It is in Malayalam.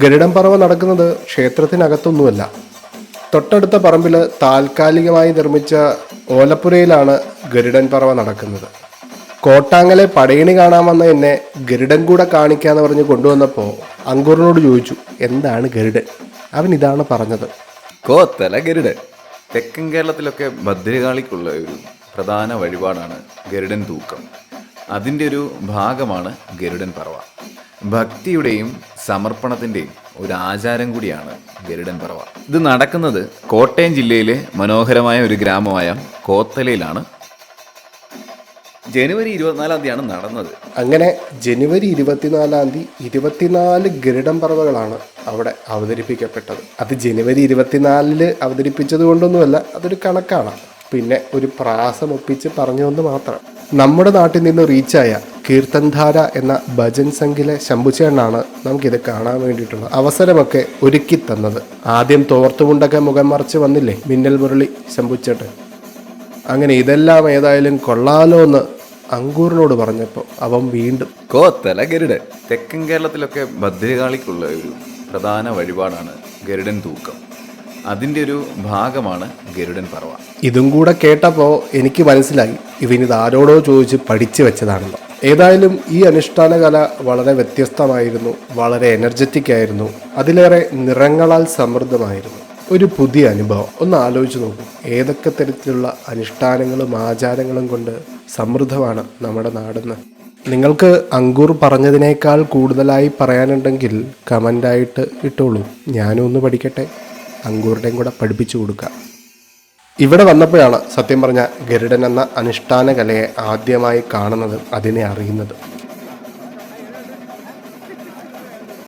ഗരുഡൻ പറവ നടക്കുന്നത് ക്ഷേത്രത്തിനകത്തൊന്നുമല്ല. തൊട്ടടുത്ത പറമ്പിൽ താൽക്കാലികമായി നിർമ്മിച്ച ഓലപ്പുരയിലാണ് ഗരുഡൻ പറവ നടക്കുന്നത്. കോട്ടാങ്ങലെ പടയണി കാണാൻ വന്ന എന്നെ ഗരുഡൻ കൂടെ കാണിക്കാന്ന് പറഞ്ഞ് കൊണ്ടുവന്നപ്പോൾ അങ്കൂറിനോട് ചോദിച്ചു, എന്താണ് ഗരുഡൻ? അവൻ ഇതാണ് പറഞ്ഞത്. കോത്തല ഗരുഡൻ. തെക്കൻ കേരളത്തിലൊക്കെ ഭദ്രകാളിക്കുള്ള ഒരു പ്രധാന വഴിപാടാണ് ഗരുഡൻ തൂക്കം. അതിൻ്റെ ഒരു ഭാഗമാണ് ഗരുഡൻ പറവ. ഭക്തിയുടെയും സമർപ്പണത്തിൻ്റെയും ഒരു ആചാരം കൂടിയാണ് ഗരുഡൻ പറവ. ഇത് നടക്കുന്നത് കോട്ടയം ജില്ലയിലെ മനോഹരമായ ഒരു ഗ്രാമമായ കോത്തലയിലാണ്. ജനുവരി 24 നടന്നത്. അങ്ങനെ ജനുവരി 24 24 ഗരുഡൻ പറവകളാണ് അവിടെ അവതരിപ്പിക്കപ്പെട്ടത്. അത് ജനുവരി 24 അവതരിപ്പിച്ചത് കൊണ്ടൊന്നുമല്ല, അതൊരു കണക്കാണ്. പിന്നെ ഒരു പ്രാസം ഒപ്പിച്ച് പറഞ്ഞുകൊണ്ട് മാത്രം. നമ്മുടെ നാട്ടിൽ നിന്ന് റീച്ചായ കീർത്തൻധാര എന്ന ഭജൻ സംഘിലെ ശംഭുചേട്ടനാണ് നമുക്കിത് കാണാൻ വേണ്ടിയിട്ടുള്ള അവസരമൊക്കെ ഒരുക്കി തന്നത്. ആദ്യം തോർത്തുമുണ്ടൊക്കെ മുഖം മറച്ച് വന്നില്ലേ മിന്നൽ മുരളി ശംഭുചേട്ടൻ. അങ്ങനെ ഇതെല്ലാം ഏതായാലും കൊള്ളാലോ എന്ന് അങ്കൂറിനോട് പറഞ്ഞപ്പോൾ അവൻ വീണ്ടും കോത്തല ഗരുഡൻ. തെക്കൻ കേരളത്തിലൊക്കെ ഭദ്രകാളിക്കുള്ള ഒരു പ്രധാന വഴിപാടാണ് ഗരുഡൻ തൂക്കം. അതിൻ്റെ ഒരു ഭാഗമാണ് ഗരുഡൻ പറവ. ഇതും കൂടെ കേട്ടപ്പോൾ എനിക്ക് മനസ്സിലായി ഇവനിത് ആരോടോ ചോദിച്ച് പഠിച്ചു വെച്ചതാണെന്ന്. ഏതായാലും ഈ അനുഷ്ഠാന കല വളരെ വ്യത്യസ്തമായിരുന്നു, വളരെ എനർജറ്റിക് ആയിരുന്നു, അതിലേറെ നിറങ്ങളാൽ സമൃദ്ധമായിരുന്നു. ഒരു പുതിയ അനുഭവം. ഒന്ന് ആലോചിച്ച് നോക്കൂ, ഏതൊക്കെ തരത്തിലുള്ള അനുഷ്ഠാനങ്ങളും ആചാരങ്ങളും കൊണ്ട് സമൃദ്ധമാണ് നമ്മുടെ നാടെന്ന്. നിങ്ങൾക്ക് അങ്കൂർ പറഞ്ഞതിനേക്കാൾ കൂടുതലായി പറയാനുണ്ടെങ്കിൽ കമൻ്റായിട്ട് ഇട്ടോളൂ. ഞാനും ഒന്ന് പഠിക്കട്ടെ, അങ്കൂറിൻ്റെയും കൂടെ പഠിപ്പിച്ചു കൊടുക്കാം. ഇവിടെ വന്നപ്പോഴാണ് സത്യം പറഞ്ഞ ഗരുഡൻ എന്ന അനുഷ്ഠാന കലയെ ആദ്യമായി കാണുന്നത്, അതിനെ അറിയുന്നത്.